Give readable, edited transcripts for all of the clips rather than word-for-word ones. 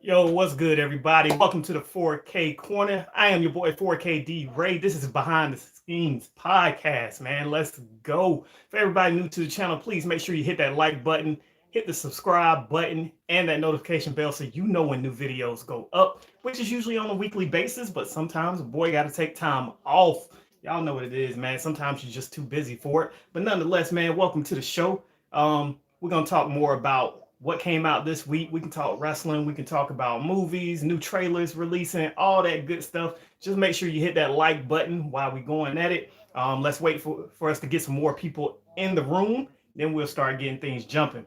Yo, what's good, everybody? Welcome to the 4K Corner. I am your boy 4KD Ray. This is Behind the Scenes Podcast, man. Let's go. For everybody new to the channel, please make sure you hit that like button, hit the subscribe button, and that notification bell so you know when new videos go up, which is usually on a weekly basis, but sometimes a boy got to take time off. Y'all know what it is, man. Sometimes you're just too busy for it. But nonetheless, man, welcome to the show. We're going to talk more about what came out this week. We can talk wrestling. We can talk about movies, new trailers releasing, all that good stuff. Just make sure you hit that like button while we're going at it. Let's wait for us to get some more people in the room. Then we'll start getting things jumping.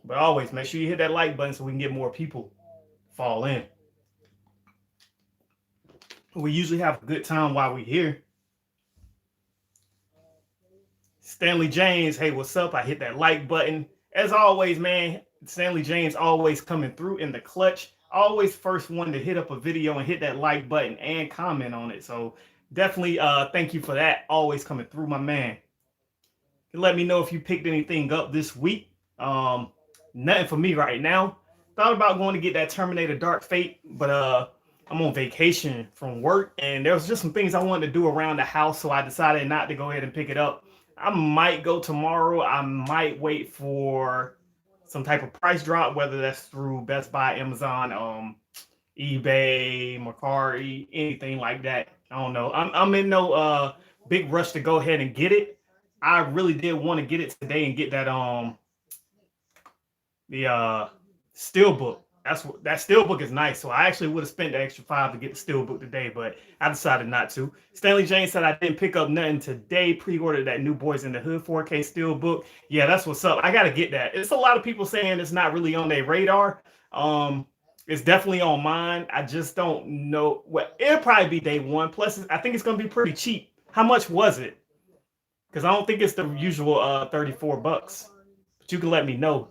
But always make sure you hit that like button so we can get more people fall in. We usually have a good time while we're here. Stanley James, hey, what's up? I hit that like button. As always, man, Stanley James always coming through in the clutch. Always first one to hit up a video and hit that like button and comment on it. So definitely thank you for that. Always coming through, my man. You can let me know if you picked anything up this week. Nothing for me right now. Thought about going to get that Terminator Dark Fate, but I'm on vacation from work and there was just some things I wanted to do around the house, so I decided not to go ahead and pick it up. I might go tomorrow. I might wait for some type of price drop, whether that's through Best Buy, Amazon, eBay, Mercari, anything like that. I don't know. I'm in no big rush to go ahead and get it. I really did want to get it today and get that the steelbook. That steelbook is nice. So I actually would have spent the extra $5 to get the steelbook today, but I decided not to. Stanley James said I didn't pick up nothing today. Pre-ordered that new Boys in the Hood 4K steelbook. Yeah, that's what's up. I gotta get that. It's a lot of people saying it's not really on their radar. It's definitely on mine. I just don't know. Well, it'll probably be day one. Plus, I think it's gonna be pretty cheap. How much was it? Because I don't think it's the usual $34. But you can let me know.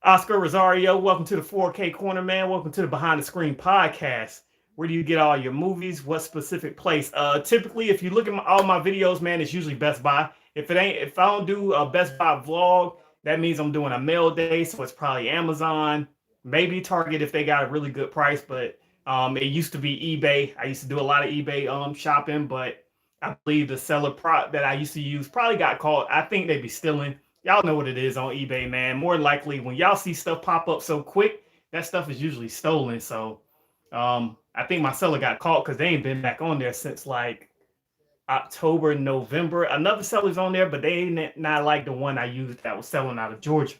Oscar Rosario, welcome to the 4K Corner, man. Welcome to the Behind the Screen Podcast. Where do you get all your movies? What specific place? Typically, if you look at all my videos, man, it's usually Best Buy. If I don't do a Best Buy vlog, that means I'm doing a mail day, so it's probably Amazon, maybe Target if they got a really good price. But it used to be eBay. I used to do a lot of eBay shopping, but I believe the seller that I used to use probably got caught. I think they be stealing. Y'all know what it is on eBay, man. More likely, when y'all see stuff pop up so quick, that stuff is usually stolen. So I think my seller got caught because they ain't been back on there since like October, November. Another seller's on there, but they ain't not like the one I used that was selling out of Georgia.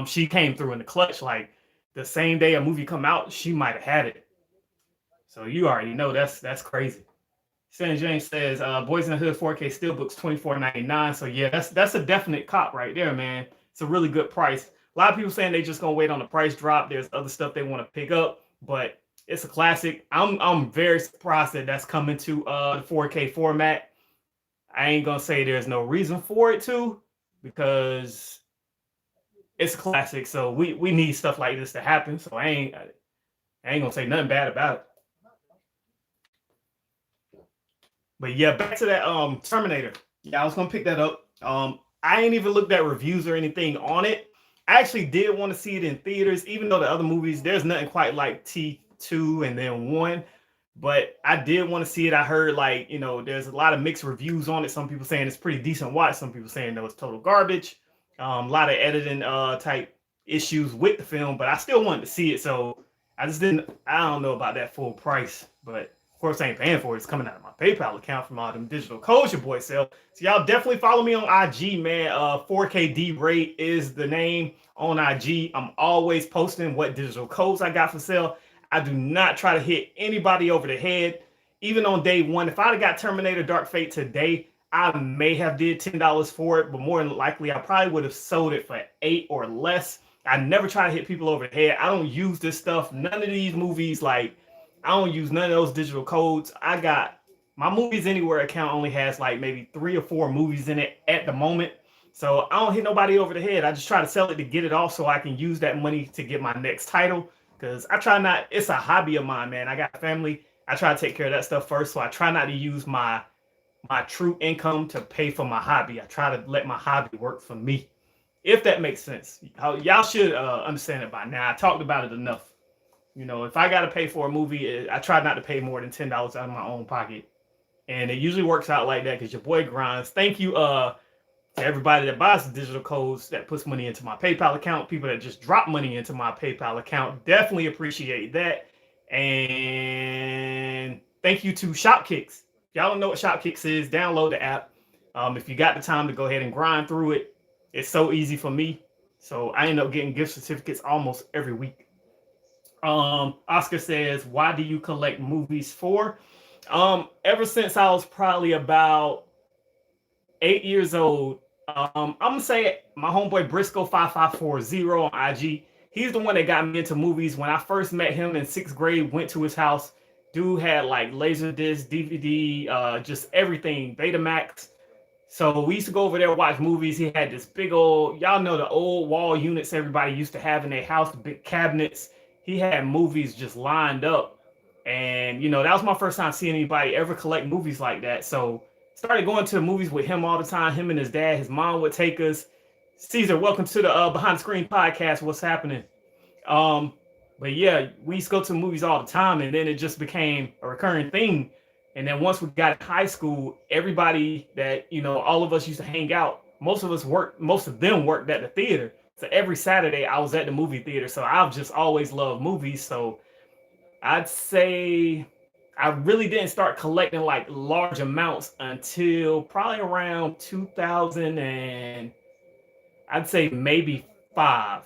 She came through in the clutch like the same day a movie come out. She might have had it. So you already know that's crazy. San James says, Boys in the Hood 4K Steelbooks $24.99. So yeah, that's a definite cop right there, man. It's a really good price. A lot of people saying they just gonna wait on the price drop. There's other stuff they want to pick up, but it's a classic. I'm very surprised that that's coming to the 4K format. I ain't gonna say there's no reason for it to, because it's a classic. So we need stuff like this to happen. So I ain't gonna say nothing bad about it. But yeah, back to that Terminator. Yeah, I was gonna pick that up. I ain't even looked at reviews or anything on it. I actually did want to see it in theaters, even though the other movies, there's nothing quite like T2 and then 1. But I did want to see it. I heard there's a lot of mixed reviews on it. Some people saying it's pretty decent watch. Some people saying no, it's total garbage. A lot of editing type issues with the film, but I still wanted to see it. So I don't know about that full price, but of course, I ain't paying for it. It's coming out of my PayPal account from all them digital codes your boy sell. So y'all definitely follow me on IG, man. 4KD Ray is the name on IG. I'm always posting what digital codes I got for sale. I do not try to hit anybody over the head. Even on day one, if I'd have got Terminator Dark Fate today, I may have did $10 for it, but more than likely, I probably would have sold it for $8 or less. I never try to hit people over the head. I don't use this stuff. None of these movies, I don't use none of those digital codes. I got my Movies Anywhere account only has like maybe 3 or 4 movies in it at the moment. So I don't hit nobody over the head. I just try to sell it to get it off so I can use that money to get my next title. Because it's a hobby of mine, man. I got a family. I try to take care of that stuff first. So I try not to use my true income to pay for my hobby. I try to let my hobby work for me. if that makes sense. Y'all should understand it by now. I talked about it enough. You know, if I got to pay for a movie, I try not to pay more than $10 out of my own pocket. And it usually works out like that because your boy grinds. Thank you to everybody that buys the digital codes, that puts money into my PayPal account, people that just drop money into my PayPal account. Definitely appreciate that. And thank you to Shopkicks. Y'all don't know what Shopkicks is, download the app. If you got the time to go ahead and grind through it, it's so easy for me. So I end up getting gift certificates almost every week. Oscar says, why do you collect movies for? Ever since I was probably about 8 years old, I'm gonna say my homeboy Briscoe 5540 on IG. He's the one that got me into movies. When I first met him in sixth grade, went to his house. Dude had like Laserdisc, DVD, just everything, Betamax. So we used to go over there watch movies. He had this big old, y'all know the old wall units everybody used to have in their house, the big cabinets. He had movies just lined up. And, you know, that was my first time seeing anybody ever collect movies like that. So started going to the movies with him all the time. Him and his dad, his mom would take us. Caesar, welcome to the Behind the Screen podcast. What's happening? But yeah, we used to go to movies all the time, and then it just became a recurring thing. And then once we got in high school, everybody that, you know, all of us used to hang out. Most of them worked at the theater. So every Saturday I was at the movie theater. So I've just always loved movies. So I'd say I really didn't start collecting like large amounts until probably around 2000 and I'd say maybe 5.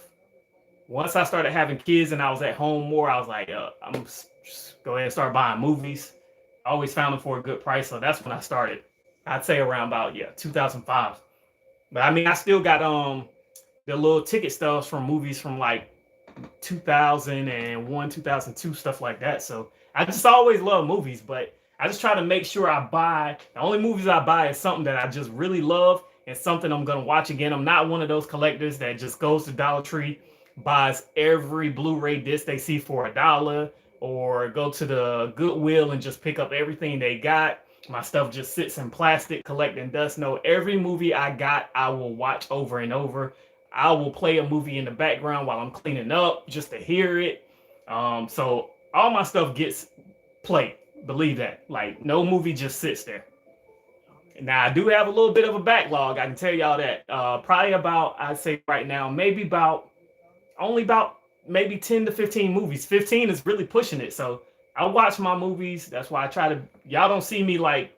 Once I started having kids and I was at home more, I was like, I'm just go ahead and start buying movies. I always found them for a good price, so that's when I started. I'd say around about 2005. But I mean, I still got the little ticket stubs from movies from like 2001, 2002, stuff like that. So I just always love movies, but I just try to make sure I buy the only movies I buy is something that I just really love and something I'm gonna watch again. I'm not one of those collectors that just goes to Dollar Tree, buys every Blu-ray disc they see for $1, or go to the Goodwill and just pick up everything they got. My stuff just sits in plastic collecting dust. No, every movie I got, I will watch over and over. I will play a movie in the background while I'm cleaning up just to hear it. So all my stuff gets played. Believe that. Like no movie just sits there. Now I do have a little bit of a backlog. I can tell y'all that. Probably about, I'd say right now, maybe about only about maybe 10 to 15 movies. 15 is really pushing it. So I watch my movies. That's why I try to, y'all don't see me like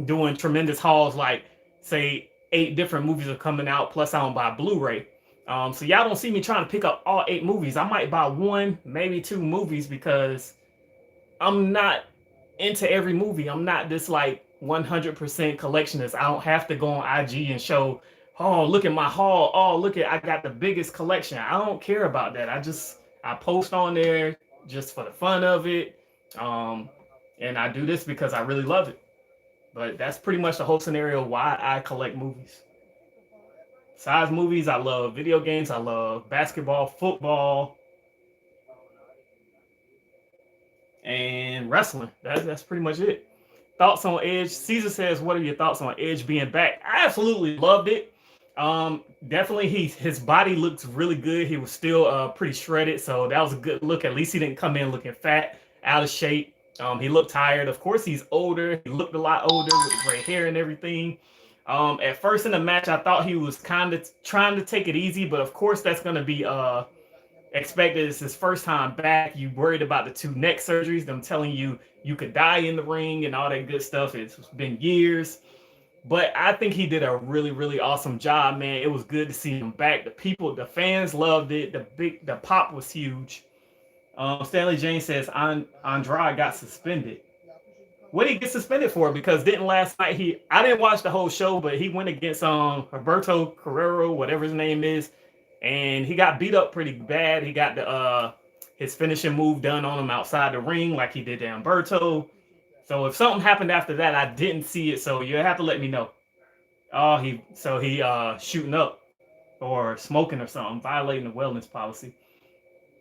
doing tremendous hauls, like say 8 different movies are coming out, plus I don't buy Blu-ray. So y'all don't see me trying to pick up all 8 movies. I might buy 1, maybe 2 movies because I'm not into every movie. I'm not this like 100% collectionist. I don't have to go on IG and show, oh, look at my haul. Oh, look at, I got the biggest collection. I don't care about that. I post on there just for the fun of it. And I do this because I really love it. But that's pretty much the whole scenario why I collect movies. Besides movies, I love video games. I love basketball, football, and wrestling. That's pretty much it. Thoughts on Edge? Caesar says, what are your thoughts on Edge being back? I absolutely loved it. Definitely his body looked really good. He was still pretty shredded, so that was a good look. At least he didn't come in looking fat, out of shape. He looked tired. Of course, he's older. He looked a lot older with gray hair and everything. At first in the match, I thought he was kind of trying to take it easy, but of course that's going to be expected. It's his first time back. You worried about the 2 neck surgeries, them telling you you could die in the ring and all that good stuff. It's been years. But I think he did a really, really awesome job, man. It was good to see him back. The fans loved it. The pop was huge. Stanley Jane says Andrade got suspended. What did he get suspended for? Because didn't last night I didn't watch the whole show, but he went against Roberto Carrero, whatever his name is, and he got beat up pretty bad. He got his finishing move done on him outside the ring like he did to Humberto. So if something happened after that, I didn't see it. So you have to let me know. Oh, he shooting up or smoking or something, violating the wellness policy.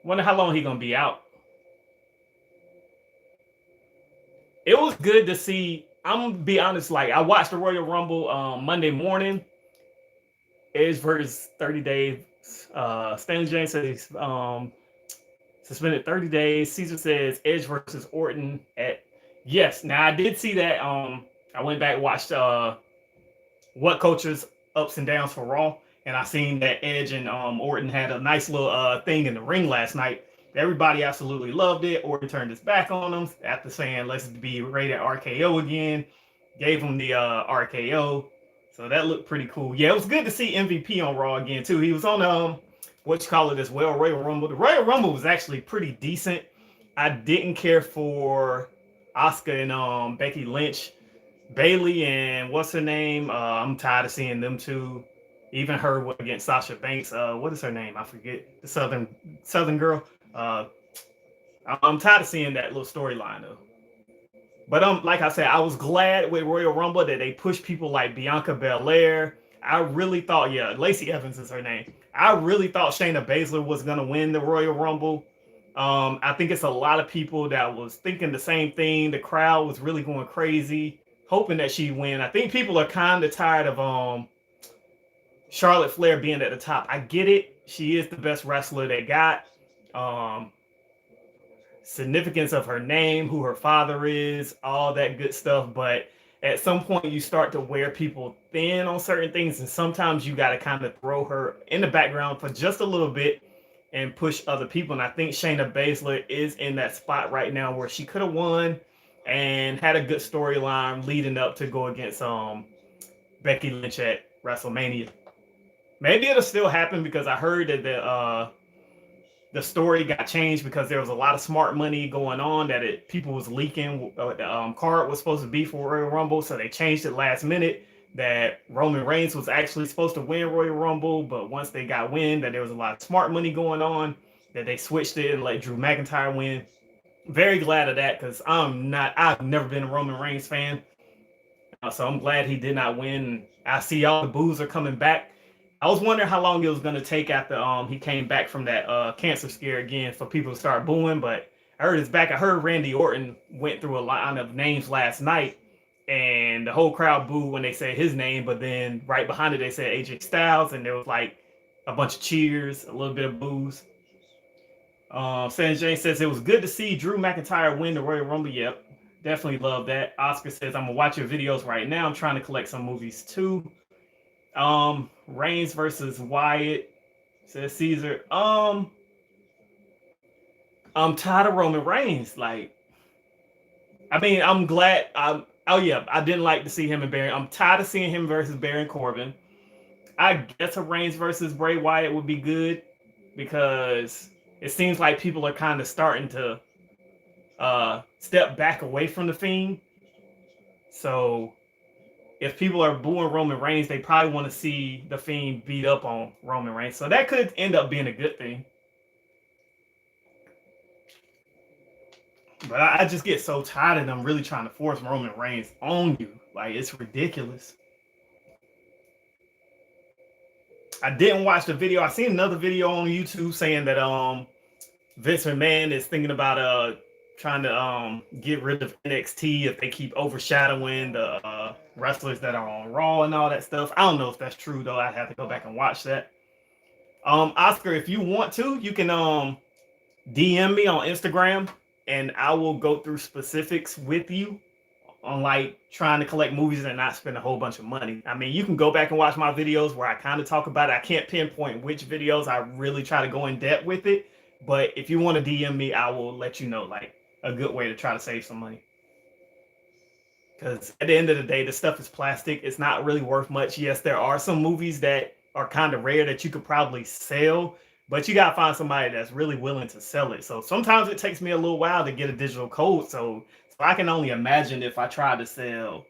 Wonder how long he gonna be out. It was good to see. I'm gonna be honest. Like I watched the Royal Rumble Monday morning. Edge versus 30 days. Stanley James says he's suspended 30 days. Caesar says Edge versus Orton at yes. Now I did see that. I went back and watched What Culture's ups and downs for Raw, and I seen that Edge and Orton had a nice little thing in the ring last night. Everybody absolutely loved it. Orton turned his back on them after saying let's be rated RKO again. Gave him the RKO. So that looked pretty cool. Yeah, it was good to see MVP on Raw again too. He was on what you call it as well, Royal Rumble. The Royal Rumble was actually pretty decent. I didn't care for Asuka and Becky Lynch. Bailey and what's her name? I'm tired of seeing them two. Even her against Sasha Banks. What is her name? I forget. The Southern girl. I'm tired of seeing that little storyline though. But like I said, I was glad with Royal Rumble that they pushed people like Bianca Belair. I really thought, yeah, Lacey Evans is her name. I really thought Shayna Baszler was gonna win the Royal Rumble. I think it's a lot of people that was thinking the same thing. The crowd was really going crazy, hoping that she'd win. I think people are kind of tired of Charlotte Flair being at the top. I get it. She is the best wrestler they got. Significance of her name, who her father is, all that good stuff. But at some point, you start to wear people thin on certain things. And sometimes you got to kind of throw her in the background for just a little bit and push other people. And I think Shayna Baszler is in that spot right now where she could have won and had a good storyline leading up to go against Becky Lynch at WrestleMania. Maybe it'll still happen because I heard that the story got changed because there was a lot of smart money going on that people was leaking what the card was supposed to be for Royal Rumble. So they changed it last minute that Roman Reigns was actually supposed to win Royal Rumble. But once they got wind that there was a lot of smart money going on, that they switched it and let Drew McIntyre win. Very glad of that because I've never been a Roman Reigns fan. So I'm glad he did not win. I see all the boos are coming back. I was wondering how long it was going to take after he came back from that cancer scare again for people to start booing, but I heard it's back. I heard Randy Orton went through a line of names last night, and the whole crowd booed when they said his name, but then right behind it they said AJ Styles, and there was like a bunch of cheers, a little bit of boos. San Jane says it was good to see Drew McIntyre win the Royal Rumble. Yep, definitely love that. Oscar says I'm gonna watch your videos right now. I'm trying to collect some movies too. Reigns versus Wyatt, says Caesar. I'm tired of Roman Reigns. Like, I mean, I'm glad. I didn't like to see him and Baron. I'm tired of seeing him versus Baron Corbin. I guess a Reigns versus Bray Wyatt would be good because it seems like people are kind of starting to step back away from the Fiend. So if people are booing Roman Reigns, they probably want to see the Fiend beat up on Roman Reigns. So that could end up being a good thing. But I just get so tired of them really trying to force Roman Reigns on you. Like, it's ridiculous. I didn't watch the video. I seen another video on YouTube saying that Vince McMahon is thinking about trying to get rid of NXT if they keep overshadowing the wrestlers that are on Raw and all that stuff. I don't know if that's true though. I'd have to go back and watch that. Oscar, if you want to, you can DM me on Instagram and I will go through specifics with you on like trying to collect movies and not spend a whole bunch of money. I mean, you can go back and watch my videos where I kind of talk about it. I can't pinpoint which videos I really try to go in depth with it. But if you want to DM me, I will let you know like a good way to try to save some money. Because at the end of the day, the stuff is plastic. It's not really worth much. Yes, there are some movies that are kind of rare that you could probably sell, but you got to find somebody that's really willing to sell it. So sometimes it takes me a little while to get a digital code. So I can only imagine if I try to sell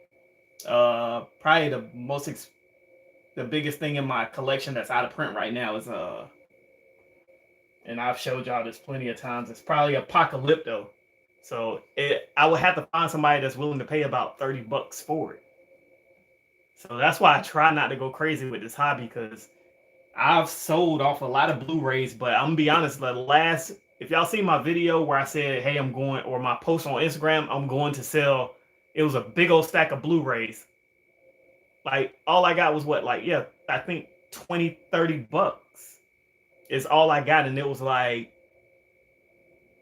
probably the biggest thing in my collection that's out of print right now is and I've showed y'all this plenty of times. It's probably Apocalypto. So I would have to find somebody that's willing to pay about $30 for it. So that's why I try not to go crazy with this hobby because I've sold off a lot of Blu-rays, but I'm gonna be honest, if y'all see my video where I said, hey, I'm going, or my post on Instagram, I'm going to sell, it was a big old stack of Blu-rays. Like all I got was I think $20-30 is all I got. And it was like,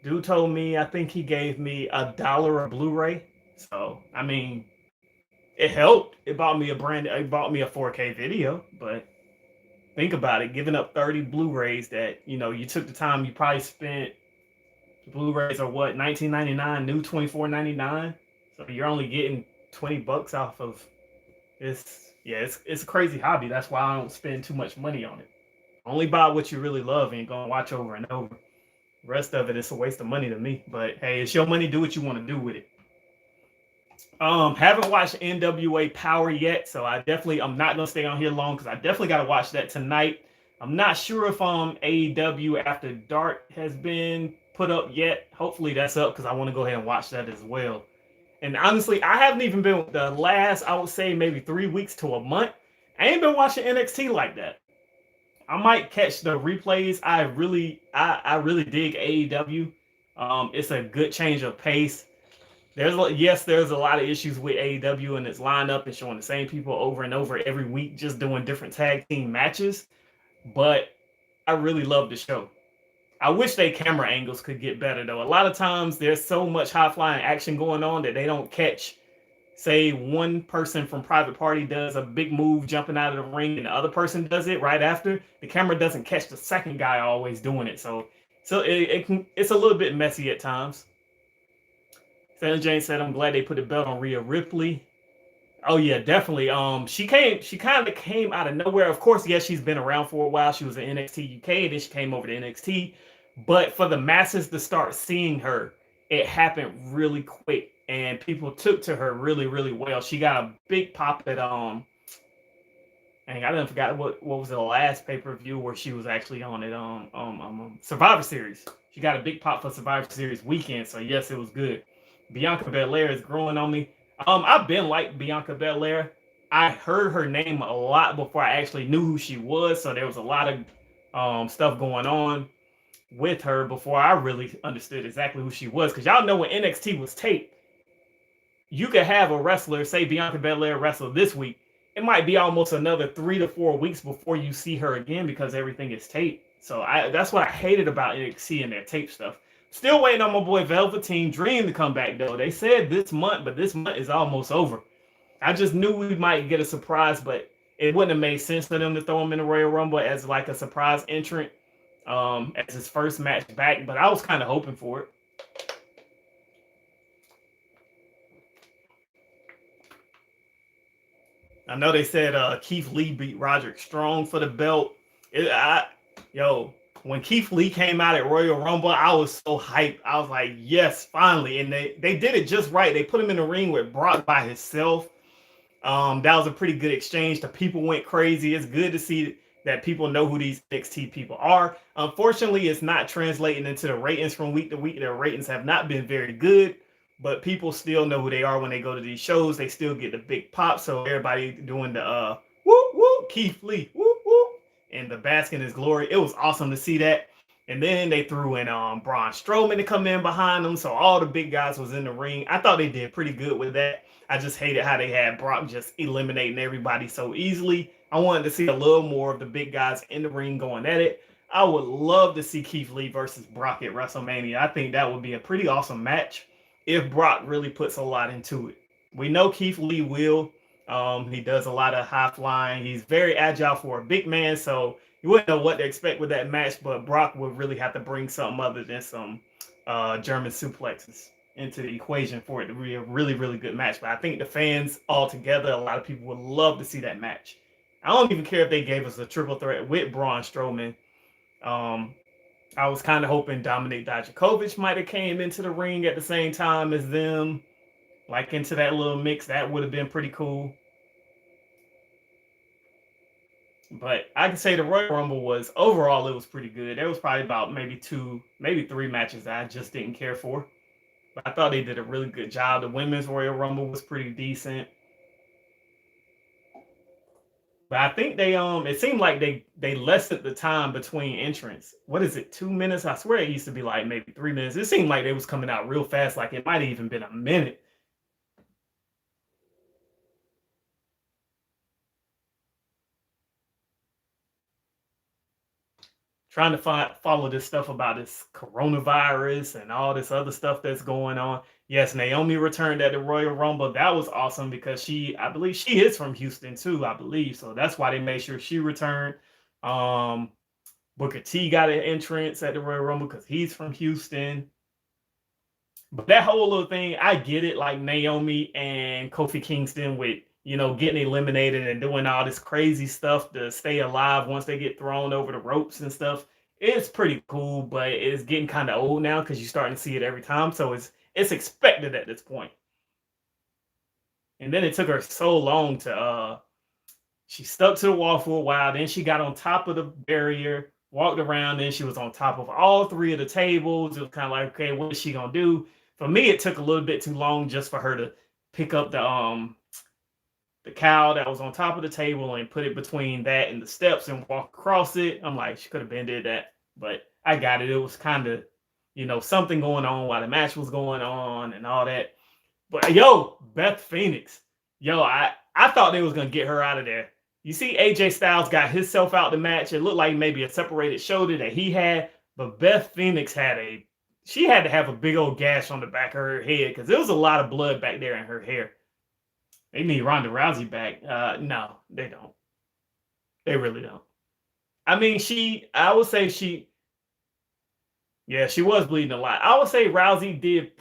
dude told me, I think he gave me $1 a Blu-ray. So, I mean, it helped. It bought me a 4K video, but think about it, giving up 30 Blu-rays that, you took the time, you probably spent, Blu-rays are what, 19.99, new 24.99. So you're only getting $20 off of this. Yeah, it's a crazy hobby. That's why I don't spend too much money on it. Only buy what you really love and you're gonna watch over and over. The rest of it is a waste of money to me. But hey, it's your money, do what you want to do with it. Haven't watched NWA Power yet, so I'm not gonna stay on here long because I definitely gotta watch that tonight. I'm not sure if AEW After Dark has been put up yet. Hopefully that's up because I want to go ahead and watch that as well. And honestly, I haven't even been the last, I would say maybe 3 weeks to a month. I ain't been watching NXT like that. I might catch the replays. I really dig AEW. It's a good change of pace. There's a lot of issues with AEW and its lineup and showing the same people over and over every week, just doing different tag team matches. But I really love the show. I wish their camera angles could get better though. A lot of times there's so much high flying action going on that they don't catch. Say one person from Private Party does a big move jumping out of the ring and the other person does it right after. The camera doesn't catch the second guy always doing it. So it's a little bit messy at times. Santa Jane said, "I'm glad they put a belt on Rhea Ripley." Oh yeah, definitely. She kind of came out of nowhere. Of course, yes, she's been around for a while. She was in NXT UK, then she came over to NXT. But for the masses to start seeing her, it happened really quick, and people took to her really, really well. She got a big pop at I didn't forgot what was the last pay-per-view where she was actually on it Survivor Series. She got a big pop for Survivor Series weekend, so yes, it was good. Bianca Belair is growing on me. I've been like Bianca Belair. I heard her name a lot before I actually knew who she was, so there was a lot of stuff going on with her before I really understood exactly who she was. Because y'all know when NXT was taped, you could have a wrestler, say Bianca Belair wrestle this week. It might be almost another 3 to 4 weeks before you see her again because everything is taped. So that's what I hated about NXT and their tape stuff. Still waiting on my boy Velveteen Dream to come back though. They said this month, but this month is almost over. I just knew we might get a surprise, but it wouldn't have made sense for them to throw him in the Royal Rumble as like a surprise entrant as his first match back, but I was kind of hoping for it. I know they said Keith Lee beat Roderick Strong for the belt. When Keith Lee came out at Royal Rumble, I was so hyped. I was like, yes, finally. And they did it just right. They put him in the ring with Brock by himself. That was a pretty good exchange. The people went crazy. It's good to see that people know who these NXT people are. Unfortunately, it's not translating into the ratings from week to week. Their ratings have not been very good, but people still know who they are when they go to these shows. They still get the big pop. So everybody doing the whoop whoop Keith Lee whoop whoop and the bask in his glory. It was awesome to see that. And then they threw in Braun Strowman to come in behind them. So all the big guys was in the ring. I thought they did pretty good with that. I just hated how they had Brock just eliminating everybody so easily. I wanted to see a little more of the big guys in the ring going at it. I would love to see Keith Lee versus Brock at WrestleMania. I think that would be a pretty awesome match if Brock really puts a lot into it. We know Keith Lee will. He does a lot of high flying. He's very agile for a big man, so you wouldn't know what to expect with that match, but Brock would really have to bring something other than some German suplexes into the equation for it to be a really, really good match. But I think the fans altogether, a lot of people would love to see that match. I don't even care if they gave us a triple threat with Braun Strowman. I was kind of hoping Dominik Dijakovic might have came into the ring at the same time as them, like into that little mix. That would have been pretty cool. But I can say the Royal Rumble was overall, it was pretty good. There was probably about maybe 3 matches that I just didn't care for. But I thought they did a really good job. The women's Royal Rumble was pretty decent. But I think they it seemed like they lessened the time between entrants. What is it, 2 minutes? I swear it used to be like maybe 3 minutes. It seemed like they was coming out real fast, like it might have even been a minute. trying to follow this stuff about this coronavirus and all this other stuff that's going on. Yes, Naomi returned at the Royal Rumble. That was awesome because I believe she is from Houston too, I believe. So that's why they made sure she returned. Um, Booker T got an entrance at the Royal Rumble because he's from Houston. But that whole little thing, I get it, like Naomi and Kofi Kingston with, getting eliminated and doing all this crazy stuff to stay alive once they get thrown over the ropes and stuff. It's pretty cool, but it's getting kind of old now because you're starting to see it every time. So it's expected at this point. And then it took her so long to she stuck to the wall for a while, then she got on top of the barrier, walked around, then she was on top of all three of the tables. It was kind of like, okay, what is she gonna do? For me, it took a little bit too long just for her to pick up the cow that was on top of the table and put it between that and the steps and walk across it. I'm like, she could have been did that, but I got it. It was kind of, something going on while the match was going on and all that. But yo, Beth Phoenix, I thought they was gonna get her out of there. You see, AJ Styles got himself out the match. It looked like maybe a separated shoulder that he had, but Beth Phoenix she had to have a big old gash on the back of her head because there was a lot of blood back there in her hair. They need Ronda Rousey back. No, they don't. They really don't. I mean, I would say she was bleeding a lot. I would say Rousey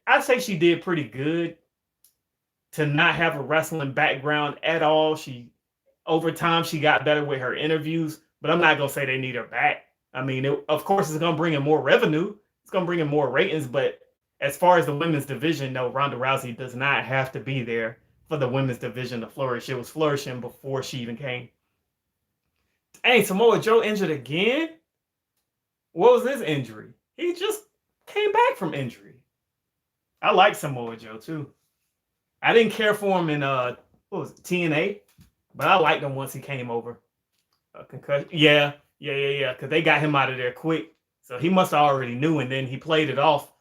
I'd say she did pretty good to not have a wrestling background at all. Over time, she got better with her interviews, but I'm not going to say they need her back. I mean, of course, it's going to bring in more revenue. It's going to bring in more ratings, but as far as the women's division, no, Ronda Rousey does not have to be there for the women's division to flourish. It was flourishing before she even came. Hey, Samoa Joe injured again? What was his injury? He just came back from injury. I like Samoa Joe, too. I didn't care for him in, TNA? But I liked him once he came over. Concussion. Yeah. Because they got him out of there quick. So he must have already knew, and then he played it off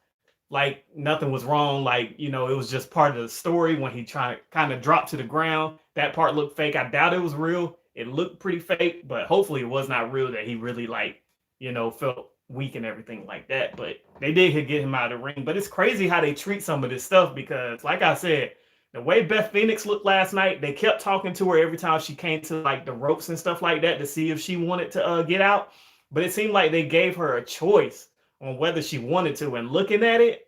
like nothing was wrong. Like, it was just part of the story when he kind of dropped to the ground. That part looked fake. I doubt it was real. It looked pretty fake, but hopefully it was not real that he really felt weak and everything like that. But they did get him out of the ring. But it's crazy how they treat some of this stuff because, like I said, the way Beth Phoenix looked last night, they kept talking to her every time she came to the ropes and stuff like that to see if she wanted to get out. But it seemed like they gave her a choice on whether she wanted to. And looking at it,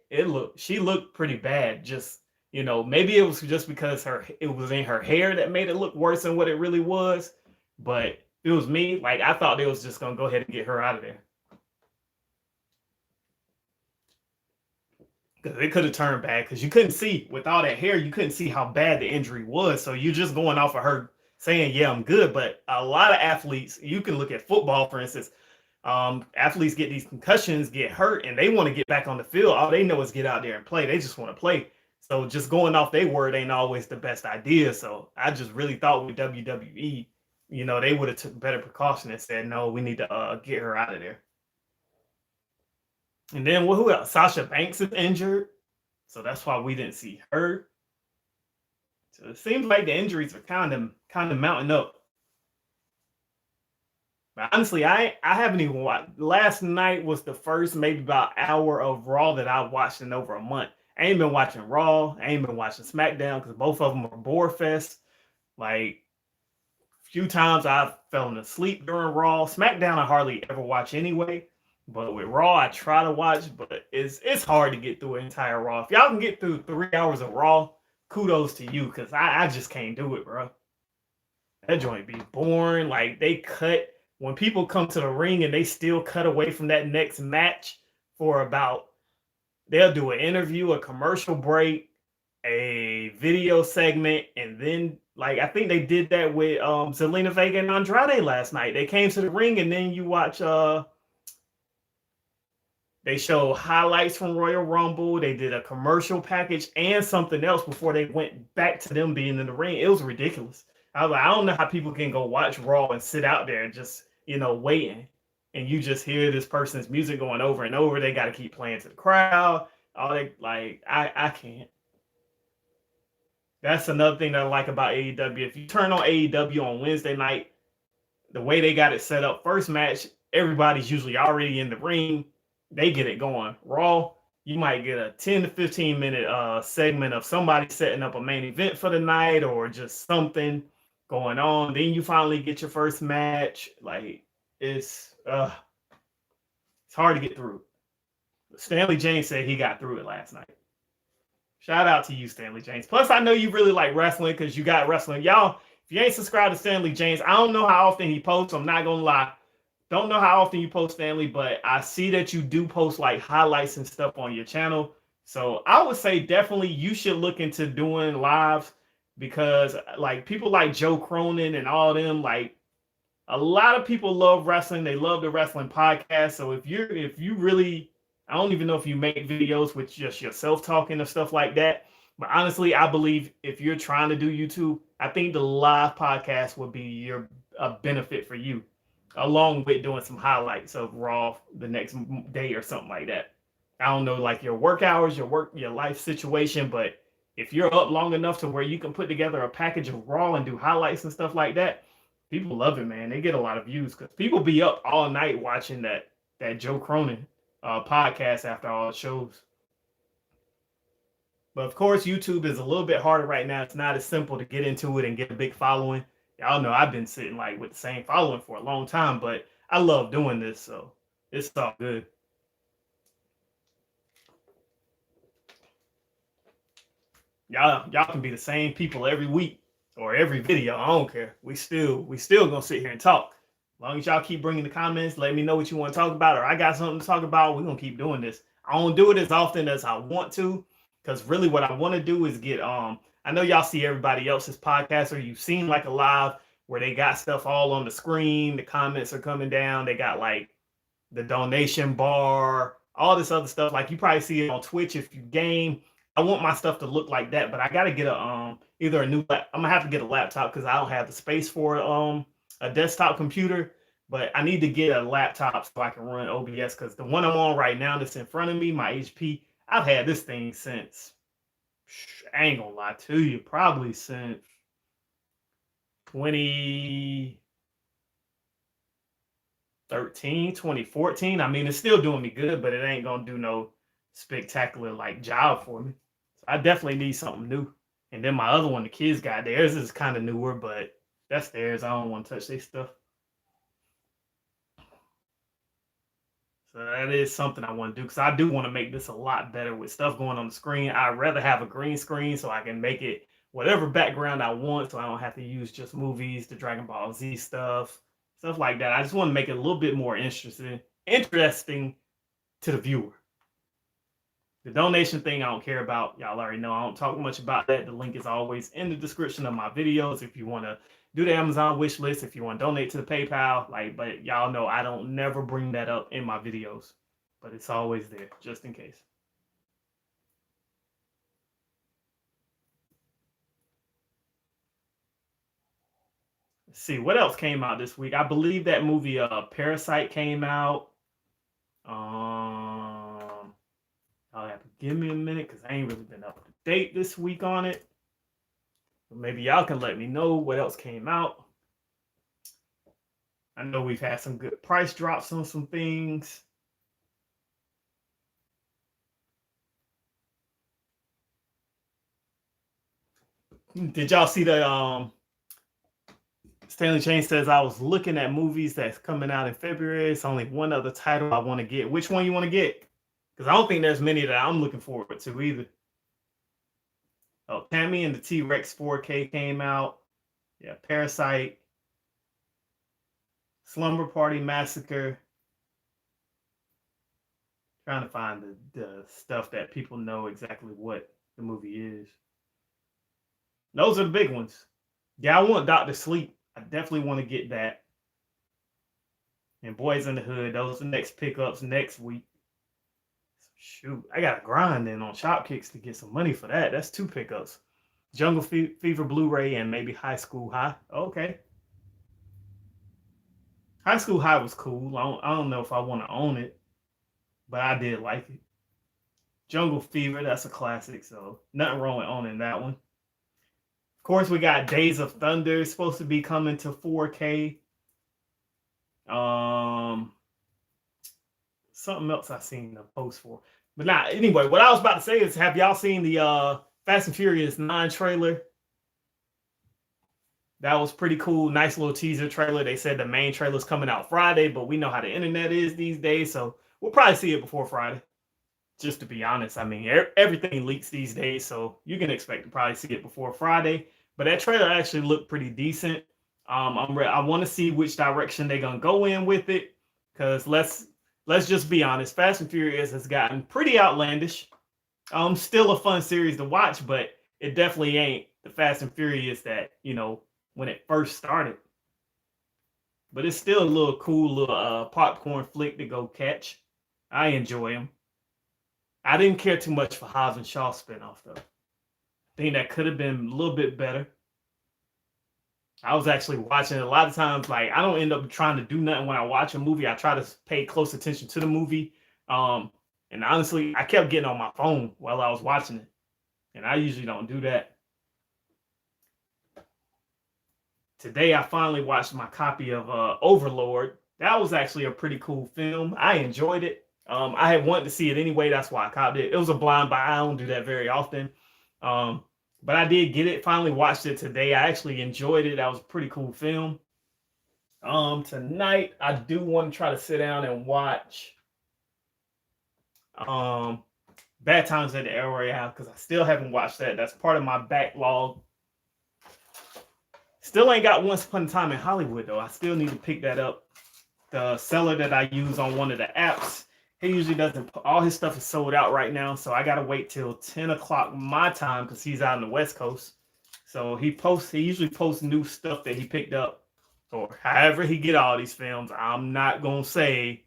she looked pretty bad. Just, maybe it was just because it was in her hair that made it look worse than what it really was. But if it was me, I thought they was just going to go ahead and get her out of there. Because it could have turned bad because you couldn't see with all that hair, you couldn't see how bad the injury was. So you're just going off of her saying, yeah, I'm good. But a lot of athletes, you can look at football, for instance, athletes get these concussions, get hurt, and they want to get back on the field. All they know is get out there and play. They just want to play. So just going off their word ain't always the best idea. So I just really thought with WWE, they would have took better precaution and said, no, we need to get her out of there. And then who else? Sasha Banks is injured, so that's why we didn't see her. So it seems like the injuries are kind of mounting up. But honestly, I haven't even watched. Last night was the first maybe about hour of Raw that I watched in over a month. I ain't been watching Raw. I ain't been watching SmackDown because both of them are bore fest. A few times I've fallen asleep during Raw. SmackDown I hardly ever watch anyway. But with Raw, I try to watch, but it's hard to get through an entire Raw. If y'all can get through 3 hours of Raw, kudos to you, because I just can't do it, bro. That joint be boring. They cut, when people come to the ring and they still cut away from that next match for they'll do an interview, a commercial break, a video segment, and then, I think they did that with Zelina Vega and Andrade last night. They came to the ring, and then you watch... They show highlights from Royal Rumble. They did a commercial package and something else before they went back to them being in the ring. It was ridiculous. I was like, I don't know how people can go watch Raw and sit out there and just, waiting. And you just hear this person's music going over and over. They got to keep playing to the crowd. All that, I can't. That's another thing that I like about AEW. If you turn on AEW on Wednesday night, the way they got it set up, first match, everybody's usually already in the ring. They get it going. Raw, you might get a 10 to 15 minute segment of somebody setting up a main event for the night or just something going on. Then you finally get your first match. Like it's it's hard to get through. Stanley James said he got through it last night. Shout out to you, Stanley James. Plus, I know you really like wrestling because you got wrestling. Y'all, if you ain't subscribed to Stanley James, I don't know how often he posts. I'm not gonna lie. Don't know how often you post, Stanley, but I see that you do post like highlights and stuff on your channel. So I would say definitely you should look into doing lives because like people like Joe Cronin and all them, like a lot of people love wrestling. They love the wrestling podcast. So if you really, I don't even know if you make videos with just yourself talking or stuff like that. But honestly, I believe if you're trying to do YouTube, I think the live podcast would be a benefit for you, along with doing some highlights of Raw the next day or something like that. I don't know, like your work hours, your life situation, but if you're up long enough to where you can put together a package of Raw and do highlights and stuff like that, people love it, man. They get a lot of views because people be up all night watching that Joe Cronin podcast after all the shows. But of course, YouTube is a little bit harder right now. It's not as simple to get into it and get a big following. Y'all know I've been sitting like with the same following for a long time, but I love doing this, so it's all good. Y'all can be the same people every week or every video. I don't care. We still gonna sit here and talk. As long as y'all keep bringing the comments, let me know what you want to talk about, or I got something to talk about. We're gonna keep doing this. I don't do it as often as I want to, because really what I want to do is get I know y'all see everybody else's podcast, or you've seen like a live where they got stuff all on the screen, the comments are coming down, they got like the donation bar, all this other stuff. Like you probably see it on Twitch if you game. I want my stuff to look like that, but I gotta get a either a new I'm gonna have to get a laptop because I don't have the space for a desktop computer. But I need to get a laptop so I can run OBS because the one I'm on right now that's in front of me, my HP, I've had this thing since, I ain't gonna lie to you, probably since 2013, 2014. I mean, it's still doing me good, but it ain't gonna do no spectacular like job for me. So I definitely need something new. And then my other one, the kids got theirs is kind of newer, but that's theirs. I don't want to touch their stuff. So that is something I want to do because I do want to make this a lot better with stuff going on the screen. I'd rather have a green screen so I can make it whatever background I want so I don't have to use just movies, the Dragon Ball Z stuff like that. I just want to make it a little bit more interesting to the viewer. The donation thing I don't care about. Y'all already know I don't talk much about that. The link is always in the description of my videos if you want to do the Amazon wish list, if you want to donate to the PayPal. But y'all know I don't never bring that up in my videos, but it's always there just in case. Let's see what else came out this week. I believe that movie Parasite came out. I'll have to give me a minute because I ain't really been up to date this week on it. But maybe y'all can let me know what else came out. I know we've had some good price drops on some things. Did y'all see the Stanley Chain says I was looking at movies that's coming out in February. It's only one other title I want to get. Which one you want to get? Because I don't think there's many that I'm looking forward to either. Oh, Tammy and the T-Rex 4K came out. Yeah, Parasite. Slumber Party Massacre. Trying to find the stuff that people know exactly what the movie is. Those are the big ones. Yeah, I want Dr. Sleep. I definitely want to get that. And Boys in the Hood. Those are the next pickups next week. Shoot, I got to grind in on Shopkicks to get some money for that. That's 2 pickups. Jungle Fever Blu-ray and maybe High School High. Okay. High School High was cool. I don't know if I want to own it, but I did like it. Jungle Fever, that's a classic, so nothing wrong with owning that one. Of course, we got Days of Thunder. It's supposed to be coming to 4K. something else I seen the post for. But now, anyway, what I was about to say is, have y'all seen the Fast and Furious 9 trailer? That was pretty cool. Nice little teaser trailer. They said the main trailer's coming out Friday, but we know how the internet is these days, so we'll probably see it before Friday. Just to be honest, I mean, everything leaks these days, so you can expect to probably see it before Friday. But that trailer actually looked pretty decent. I want to see which direction they're gonna go in with it, because let's just be honest, Fast and Furious has gotten pretty outlandish. Still a fun series to watch, but it definitely ain't the Fast and Furious that, when it first started. But it's still a little cool little popcorn flick to go catch. I enjoy them. I didn't care too much for Hobbs and Shaw spinoff though. I think that could have been a little bit better. I was actually watching it a lot of times. Like, I don't end up trying to do nothing when I watch a movie. I try to pay close attention to the movie. And honestly, I kept getting on my phone while I was watching it. And I usually don't do that. Today, I finally watched my copy of Overlord. That was actually a pretty cool film. I enjoyed it. I had wanted to see it anyway. That's why I copied it. It was a blind buy. I don't do that very often. But I did get it. Finally watched it today. I actually enjoyed it. That was a pretty cool film. Tonight, I do want to try to sit down and watch Bad Times at the El Royale, because I still haven't watched that. That's part of my backlog. Still ain't got Once Upon a Time in Hollywood, though. I still need to pick that up. The seller that I use on one of the apps, he usually doesn't, all his stuff is sold out right now. So I got to wait till 10 o'clock my time, because he's out on the West Coast. So he usually posts new stuff that he picked up, or however he get all these films. I'm not going to say,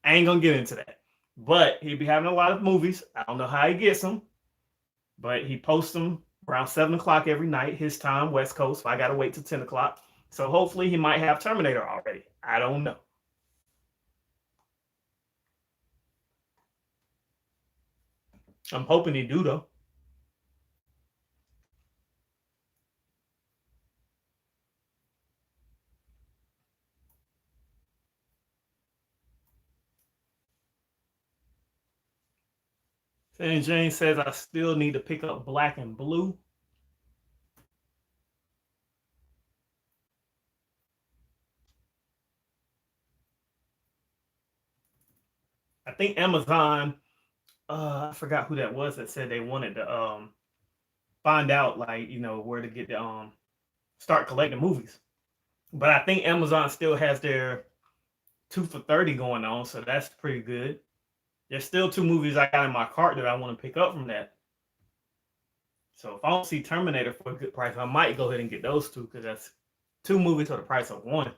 I ain't going to get into that. But he be having a lot of movies. I don't know how he gets them, but he posts them around 7 o'clock every night, his time, West Coast. So I got to wait till 10 o'clock. So hopefully he might have Terminator already. I don't know. I'm hoping he do, though. And Jane says, I still need to pick up Black and Blue. I think Amazon, I forgot who that was that said they wanted to find out, like, where to get the start collecting movies. But I think Amazon still has their 2 for $30 going on, so that's pretty good. There's still 2 movies I got in my cart that I want to pick up from that. So if I don't see Terminator for a good price, I might go ahead and get those 2, because that's 2 movies for the price of 1.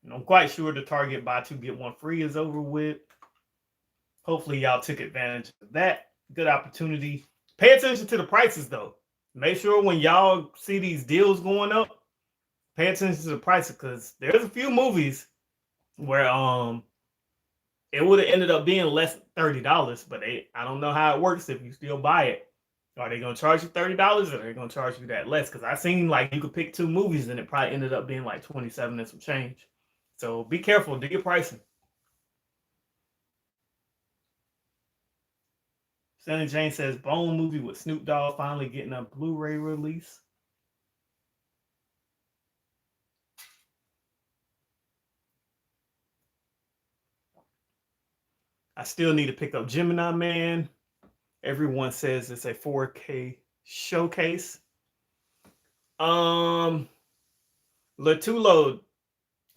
And I'm quite sure the Target buy 2 get 1 free is over with. Hopefully y'all took advantage of that. Good opportunity. Pay attention to the prices though. Make sure when y'all see these deals going up, pay attention to the prices, because there's a few movies where it would have ended up being less than $30, but I don't know how it works if you still buy it. Are they going to charge you $30, or are they going to charge you that less? Because I seen like you could pick 2 movies and it probably ended up being like 27 and some change. So be careful, do your pricing. Sandy Jane says, Bone movie with Snoop Dogg finally getting a Blu-ray release. I still need to pick up Gemini Man. Everyone says it's a 4K showcase. Latulo.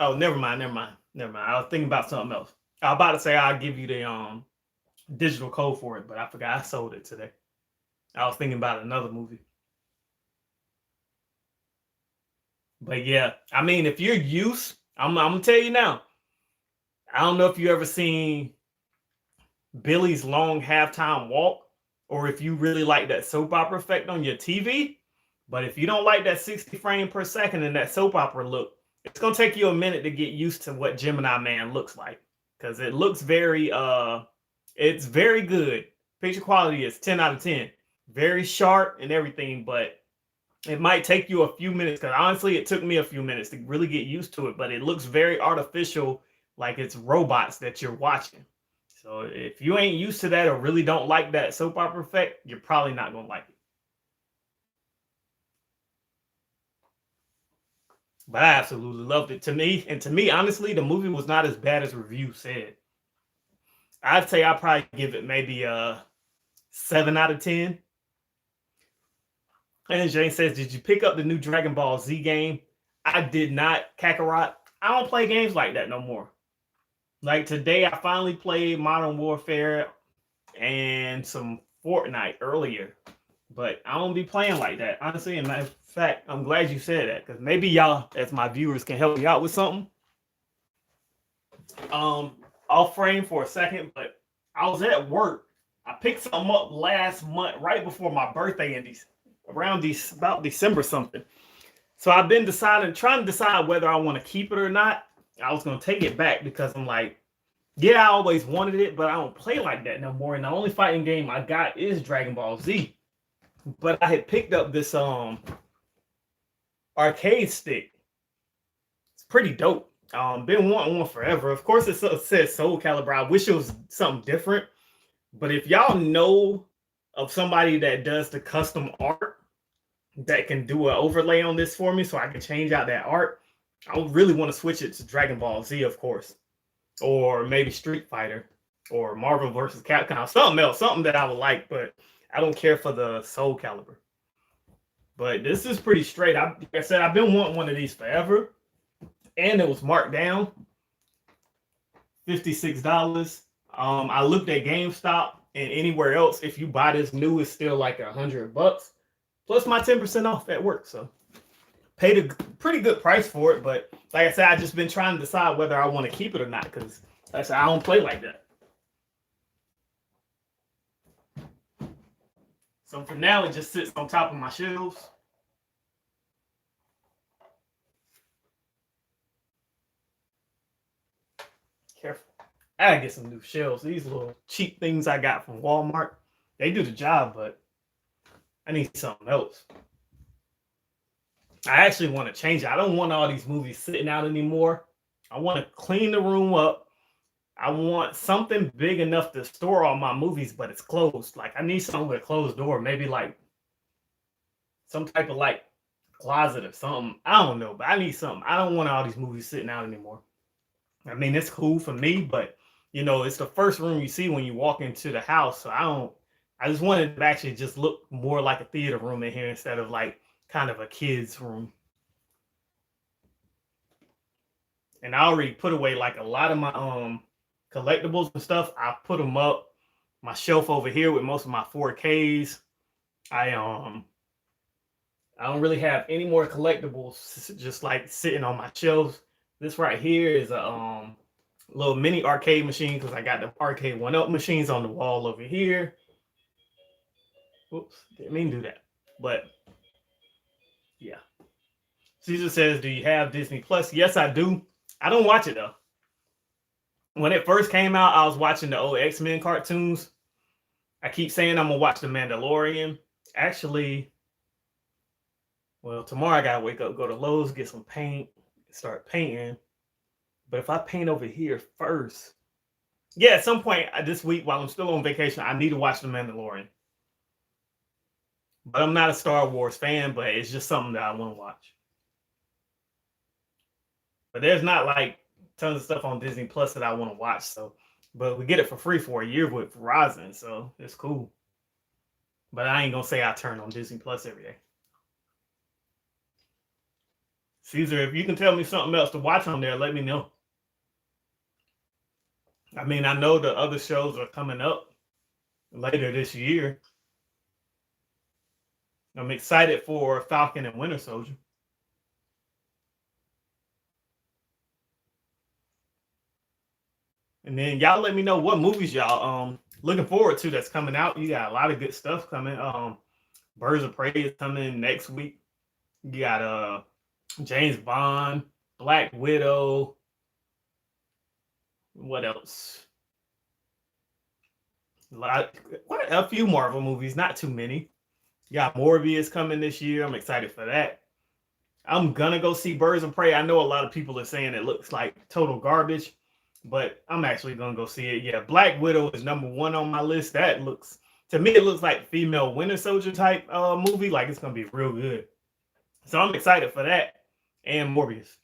Oh, never mind. I was thinking about something else. I was about to say I'll give you the digital code for it, but I forgot I sold it today. I was thinking about another movie. But yeah, I mean, if you're used, I'm gonna tell you now. I don't know if you ever seen Billy's Long Halftime Walk, or if you really like that soap opera effect on your TV. But if you don't like that 60 frame per second and that soap opera look, it's gonna take you a minute to get used to what Gemini Man looks like, because it looks very it's very good. Picture quality is 10 out of 10. Very sharp and everything, but it might take you a few minutes, because honestly, it took me a few minutes to really get used to it, but it looks very artificial like it's robots that you're watching. So if you ain't used to that or really don't like that soap opera effect, you're probably not gonna like it. But I absolutely loved it. To me, honestly, the movie was not as bad as reviews said. I'd say I'd probably give it maybe a 7 out of 10. And Jane says, "Did you pick up the new Dragon Ball Z game?" I did not, Kakarot. I don't play games like that no more. Like today, I finally played Modern Warfare and some Fortnite earlier, but I don't be playing like that, honestly. And matter of fact, I'm glad you said that because maybe y'all, as my viewers, can help me out with something. Off frame for a second, but I was at work. I picked something up last month, right before my birthday, in about December something. So I've been trying to decide whether I want to keep it or not. I was gonna take it back because I'm like, yeah, I always wanted it, but I don't play like that no more. And the only fighting game I got is Dragon Ball Z. But I had picked up this arcade stick. It's pretty dope. Been wanting one forever. Of course, it says Soul Calibur. I wish it was something different. But if y'all know of somebody that does the custom art that can do an overlay on this for me so I can change out that art, I would really want to switch it to Dragon Ball Z, of course. Or maybe Street Fighter or Marvel versus Capcom. Something else, something that I would like, but I don't care for the Soul Calibur. But this is pretty straight. Like I said, I've been wanting one of these forever. And it was marked down. $56. I looked at GameStop and anywhere else, if you buy this new, it's still like $100 plus my 10% off at work. So paid a pretty good price for it. But like I said, I just been trying to decide whether I want to keep it or not because like I said, I don't play like that. So for now, it just sits on top of my shelves. Careful. I gotta get some new shelves. These little cheap things I got from Walmart, they do the job, but I need something else. I actually want to change it. I don't want all these movies sitting out anymore. I want to clean the room up. I want something big enough to store all my movies, but it's closed. Like I need something with a closed door, maybe like some type of like closet or something. I don't know, but I need something. I don't want all these movies sitting out anymore. I mean, it's cool for me, but you know, it's the first room you see when you walk into the house. So I just wanted to actually just look more like a theater room in here instead of like kind of a kid's room. And I already put away like a lot of my collectibles and stuff. I put them up my shelf over here with most of my 4Ks. I don't really have any more collectibles just like sitting on my shelves. This right here is a little mini arcade machine because I got the arcade 1-up machines on the wall over here. Oops, didn't mean to do that. But yeah. Caesar says, "Do you have Disney Plus?" Yes, I do. I don't watch it though. When it first came out, I was watching the old X-Men cartoons. I keep saying I'm gonna watch The Mandalorian. Actually, well, tomorrow I gotta wake up, go to Lowe's, get some paint, start painting. But if I paint over here first, yeah, at some point this week while I'm still on vacation, I need to watch The Mandalorian. But I'm not a Star Wars fan, but it's just something that I want to watch. But there's not like tons of stuff on Disney Plus that I want to watch. So, but we get it for free for a year with Verizon, so it's cool. But I ain't gonna say I turn on Disney Plus every day. Caesar, if you can tell me something else to watch on there, let me know. I mean, I know the other shows are coming up later this year. I'm excited for Falcon and Winter Soldier. And then y'all let me know what movies y'all looking forward to that's coming out. You got a lot of good stuff coming. Birds of Prey is coming next week. You got James Bond, Black Widow. What else? Quite a few Marvel movies, not too many. You got Morbius coming this year. I'm excited for that. I'm gonna go see Birds of Prey. I know a lot of people are saying it looks like total garbage. but I'm actually gonna go see it. Yeah, Black Widow is number one on my list. That looks to me, it looks like female Winter Soldier type movie. Like it's gonna be real good. So I'm excited for that and Morbius.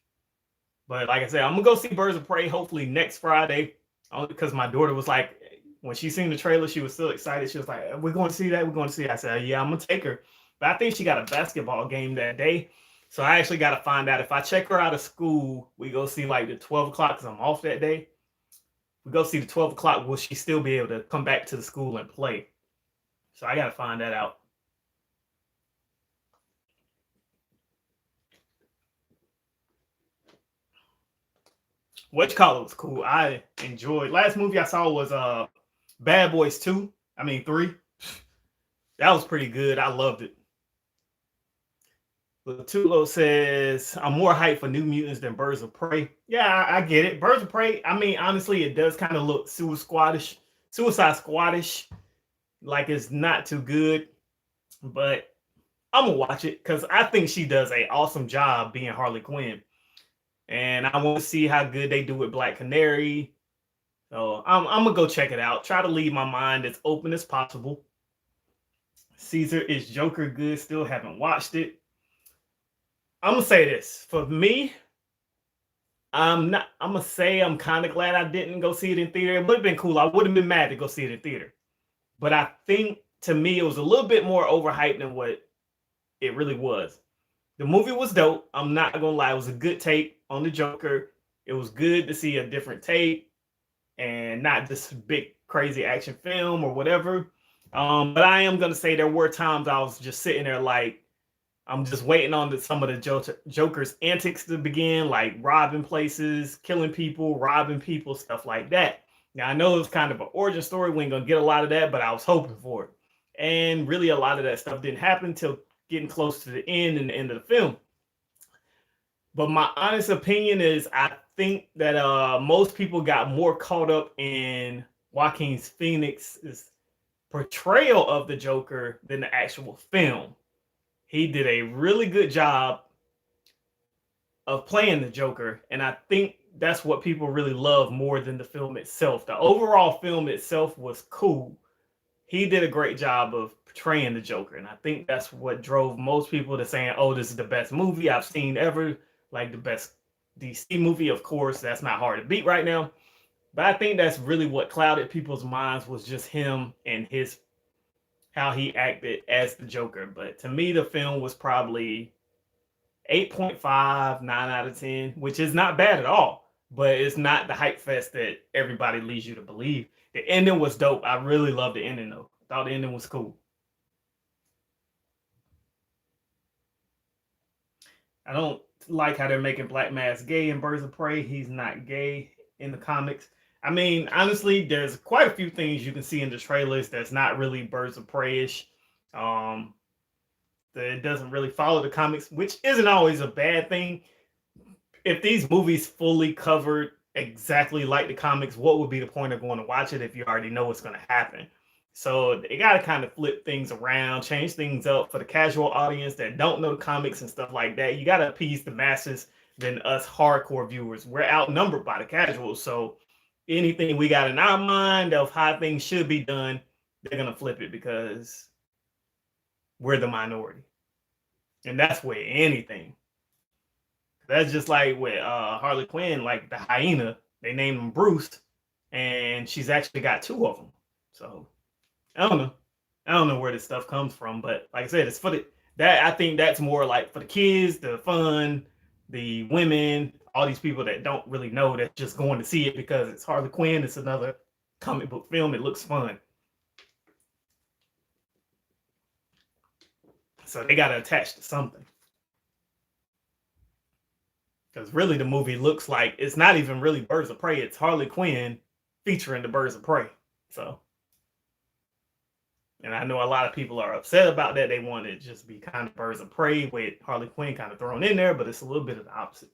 But like I said, I'm gonna go see Birds of Prey hopefully next Friday. Only because my daughter was like, when she seen the trailer, she was still excited. She was like, "We're going to see that. We're going to see it." I said, "Yeah, I'm gonna take her." But I think she got a basketball game that day, so I actually got to find out if I check her out of school. We go see like the 12 o'clock because I'm off that day. We go see the 12 o'clock. Will she still be able to come back to the school and play? So I got to find that out. Which color was cool. I enjoyed. Last movie I saw was Bad Boys 2. I mean 3. That was pretty good. I loved it. Tulo says, I'm more hyped for New Mutants than Birds of Prey. Yeah, I get it. Birds of Prey, I mean, honestly, it does kind of look Suicide Squadish. Like it's not too good. But I'm going to watch it because I think she does an awesome job being Harley Quinn. And I want to see how good they do with Black Canary. So I'm going to go check it out. Try to leave my mind as open as possible. Caesar, is Joker good? Still haven't watched it. I'm gonna say this for me. I'm not. I'm gonna say I'm kind of glad I didn't go see it in theater. It would have been cool. I would have been mad to go see it in theater, but I think to me it was a little bit more overhyped than what it really was. The movie was dope. I'm not gonna lie. It was a good take on the Joker. It was good to see a different take and not this big crazy action film or whatever. But I am gonna say there were times I was just sitting there like, I'm just waiting on some of the Joker's antics to begin, like robbing places, killing people, robbing people, stuff like that. Now, I know it's kind of an origin story. We ain't going to get a lot of that, but I was hoping for it. And really, a lot of that stuff didn't happen until getting close to the end and the end of the film. But my honest opinion is I think that most people got more caught up in Joaquin Phoenix's portrayal of the Joker than the actual film. He did a really good job of playing the Joker, and I think that's what people really love more than the film itself. The overall film itself was cool. He did a great job of portraying the Joker, and I think that's what drove most people to saying, "Oh, this is the best movie I've seen ever." Like the best DC movie, of course, that's not hard to beat right now. But I think that's really what clouded people's minds was just him and his how he acted as the Joker. But to me, the film was probably 8.5, 9 out of 10, which is not bad at all. But it's not the hype fest that everybody leads you to believe. The ending was dope. I really loved the ending though. I thought the ending was cool. I don't like how they're making Black Mask gay in Birds of Prey. He's not gay in the comics. I mean, honestly, there's quite a few things you can see in the trailers that's not really Birds of Prey-ish. Um, that it doesn't really follow the comics, which isn't always a bad thing. If these movies fully covered exactly like the comics, what would be the point of going to watch it if you already know what's going to happen? So they got to kind of flip things around, change things up for the casual audience that don't know the comics and stuff like that. You got to appease the masses than us hardcore viewers. We're outnumbered by the casuals. So anything we got in our mind of how things should be done, they're going to flip it because we're the minority. And that's with anything. That's just like with Harley Quinn, like the hyena. They named him Bruce, and she's actually got two of them. So I don't know. I don't know where this stuff comes from, but like I said, it's for the that I think that's more like for the kids, the fun, the women, all these people that don't really know that's just going to see it because it's Harley Quinn. It's another comic book film. It looks fun, so they got to attach to something. Because really, the movie looks like it's not even really Birds of Prey. It's Harley Quinn featuring the Birds of Prey. So, and I know a lot of people are upset about that. They want it to just be kind of Birds of Prey with Harley Quinn kind of thrown in there, but it's a little bit of the opposite.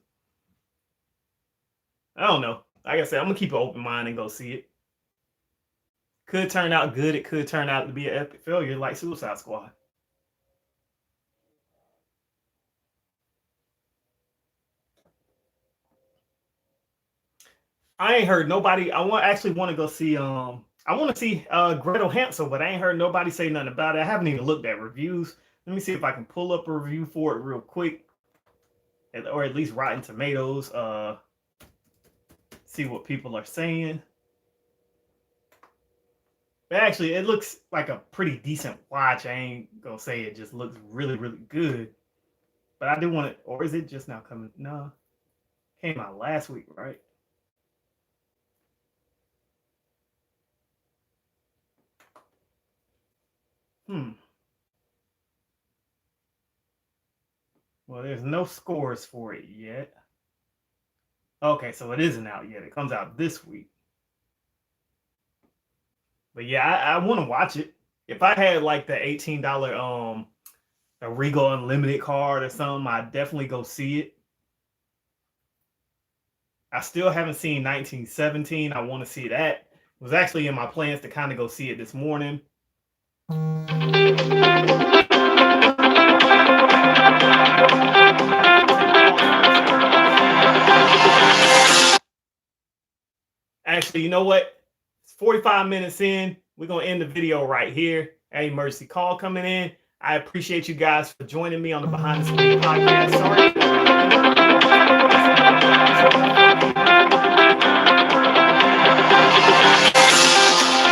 I don't know. Like I said, I'm gonna keep an open mind and go see it. Could turn out good. It could turn out to be an epic failure, like Suicide Squad. I ain't heard nobody. Actually want to go see. I want to see Gretel Hansel, but I ain't heard nobody say nothing about it. I haven't even looked at reviews. Let me see if I can pull up a review for it real quick, or at least Rotten Tomatoes. See what people are saying. But actually, it looks like a pretty decent watch. I ain't gonna say it just looks really, really good. But I do want it, or is it just now coming? No, came out last week, right? Hmm. Well, there's no scores for it yet. Okay, so it isn't out yet. It comes out this week. But yeah, I want to watch it. If I had like the $18 a Regal Unlimited card or something, I'd definitely go see it. I still haven't seen 1917. I want to see that. It was actually in my plans to kind of go see it this morning. Actually, you know what? It's 45 minutes in. We're going to end the video right here. An emergency call coming in. I appreciate you guys for joining me on the Behind the Screen podcast. Sorry.